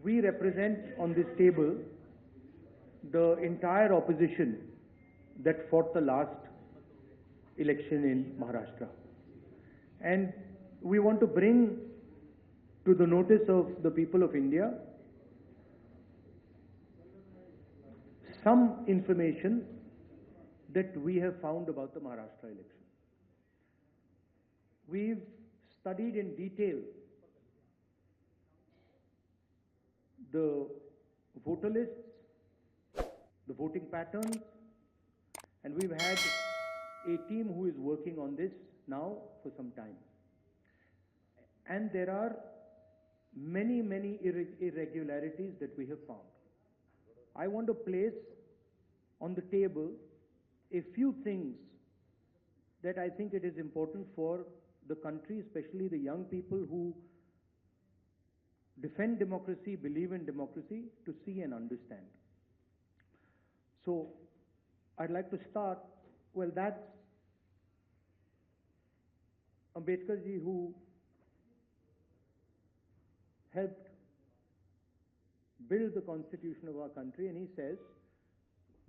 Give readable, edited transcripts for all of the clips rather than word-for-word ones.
we represent on this table the entire opposition that fought the last election in Maharashtra. And we want to bring to the notice of the people of India some information that we have found about the Maharashtra election. We've studied in detail the voter lists, the voting patterns, and we've had a team who is working on this now for some time. And there are many irregularities that we have found. I want to place on the table a few things that I think it is important for the country, especially the young people who defend democracy, believe in democracy, to see and understand. So I'd like to start, well, that's Ambedkar ji, who helped build the constitution of our country, and he says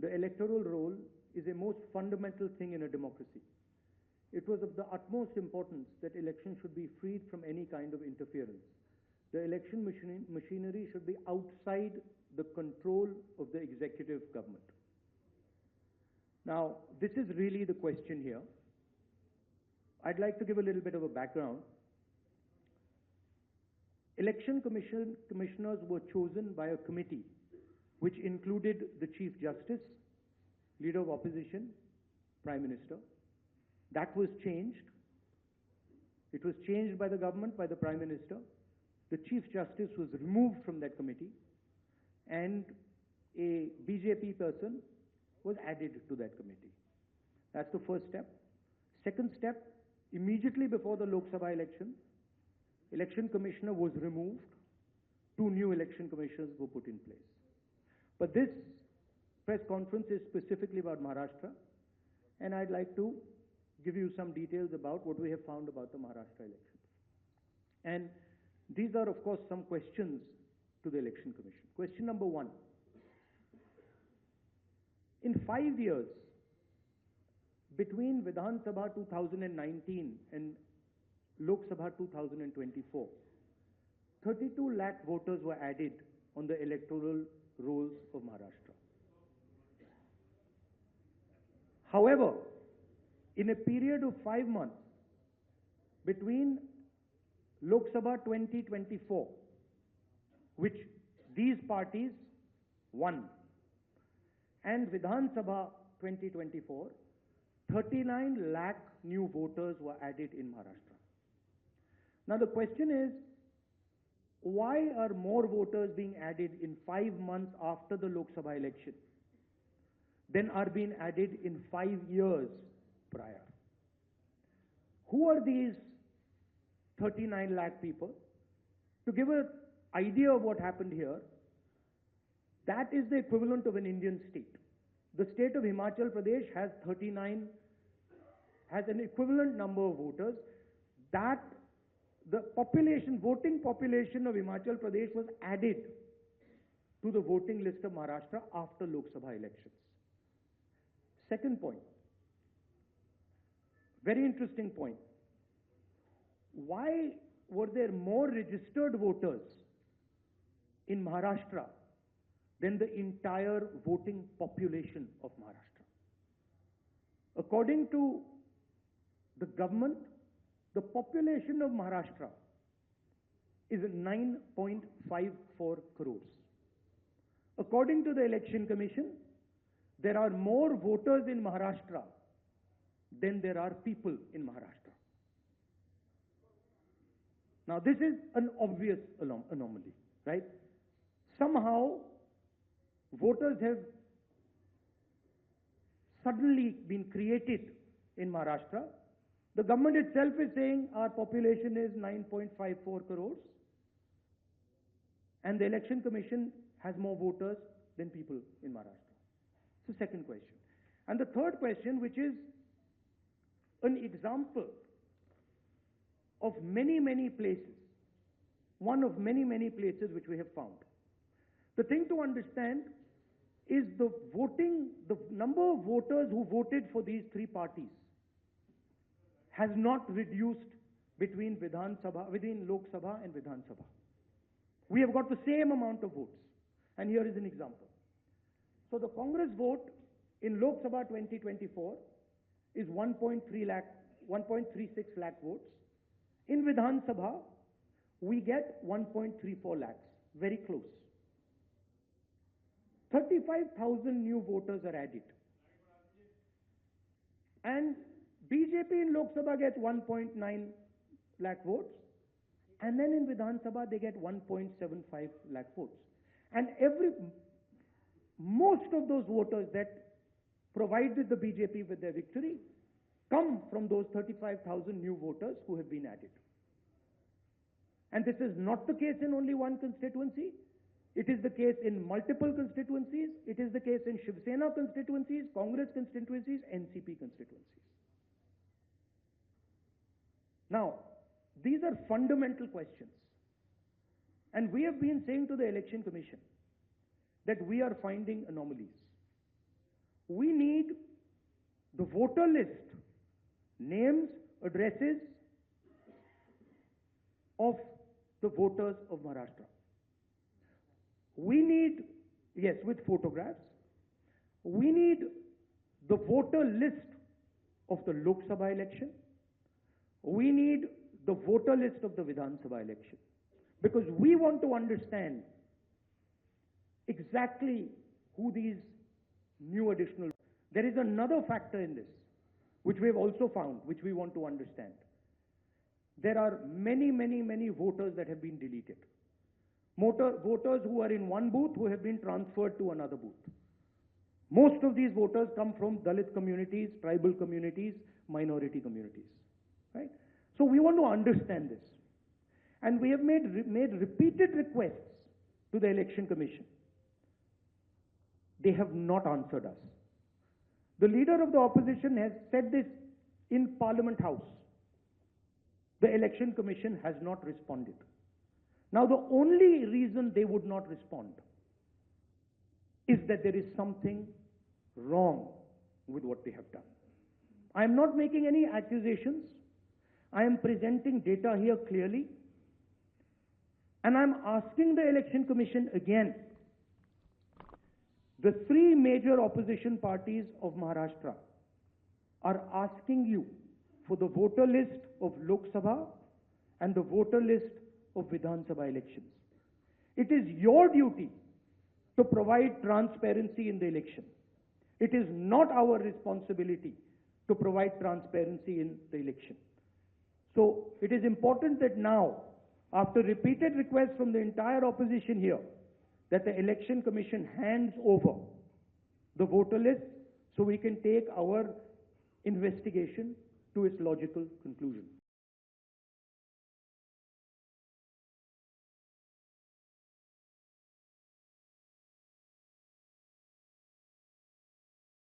the electoral roll is a most fundamental thing in a democracy. It was of the utmost importance that elections should be freed from any kind of interference. The election machinery should be outside the control of the executive government. Now, this is really the question here. I'd like to give a little bit of a background. Election commissioners were chosen by a committee which included the Chief Justice, Leader of Opposition, Prime Minister. That was changed. It was changed by the government, by the Prime Minister. The Chief Justice was removed from that committee, and a BJP person was added to that committee. That's the first step. Second step, immediately before the Lok Sabha election, election commissioner was removed. 2 new election commissioners were put in place. But this press conference is specifically about Maharashtra, and I'd like to give you some details about what we have found about the Maharashtra elections. And these are, of course, some questions to the Election Commission. Question number 1. In 5 years, between Vidhan Sabha 2019 and Lok Sabha 2024, 32 lakh voters were added on the electoral rolls of Maharashtra. However, in a period of 5 months, between Lok Sabha 2024, which these parties won, and Vidhan Sabha 2024, 39 lakh new voters were added in Maharashtra. Now the question is, why are more voters being added in 5 months after the Lok Sabha election than are being added in 5 years prior? Who are these 39 lakh people? To give an idea of what happened here, that is the equivalent of an Indian state. The state of Himachal Pradesh has an equivalent number of voters. That the voting population of Himachal Pradesh was added to the voting list of Maharashtra after Lok Sabha elections. Second point, very interesting point. Why were there more registered voters in Maharashtra than the entire voting population of Maharashtra? According to the government, the population of Maharashtra is 9.54 crores. According to the Election Commission, there are more voters in Maharashtra than there are people in Maharashtra. Now this is an obvious anomaly, right? Somehow voters have suddenly been created in Maharashtra. The government itself is saying our population is 9.54 crores, and the Election Commission has more voters than people in Maharashtra. So second question. And the third question, which is an example of many places, one of many places which we have found. The thing to understand is the number of voters who voted for these three parties has not reduced between Lok Sabha and Vidhan Sabha. We have got the same amount of votes. And here is an example. So the Congress vote in Lok Sabha 2024 is 1.36 lakh votes. In Vidhan Sabha, we get 1.34 lakhs, very close. 35,000 new voters are added. And BJP in Lok Sabha gets 1.9 lakh votes. And then in Vidhan Sabha, they get 1.75 lakh votes. And most of those voters that provided the BJP with their victory come from those 35,000 new voters who have been added. And this is not the case in only one constituency. It is the case in multiple constituencies. It is the case in Shiv Sena constituencies, Congress constituencies, NCP constituencies. Now, these are fundamental questions. And we have been saying to the Election Commission that we are finding anomalies. We need the voter list, names, addresses of the voters of Maharashtra. We need, yes, with photographs. We need the voter list of the Lok Sabha election. We need the voter list of the Vidhan Sabha election. Because we want to understand exactly who these new additional... There is another factor in this, which we have also found, which we want to understand. There are many voters that have been deleted. Voters who are in one booth who have been transferred to another booth. Most of these voters come from Dalit communities, tribal communities, minority communities. Right? So we want to understand this. And we have made repeated requests to the Election Commission. They have not answered us. The leader of the opposition has said this in Parliament House. The Election Commission has not responded. Now, the only reason they would not respond is that there is something wrong with what they have done. I am not making any accusations. I am presenting data here clearly. And I am asking the Election Commission again. The three major opposition parties of Maharashtra are asking you for the voter list of Lok Sabha and the voter list of Vidhan Sabha elections. It is your duty to provide transparency in the election. It is not our responsibility to provide transparency in the election. So it is important that now, after repeated requests from the entire opposition here, that the Election Commission hands over the voter list so we can take our investigation to its logical conclusion.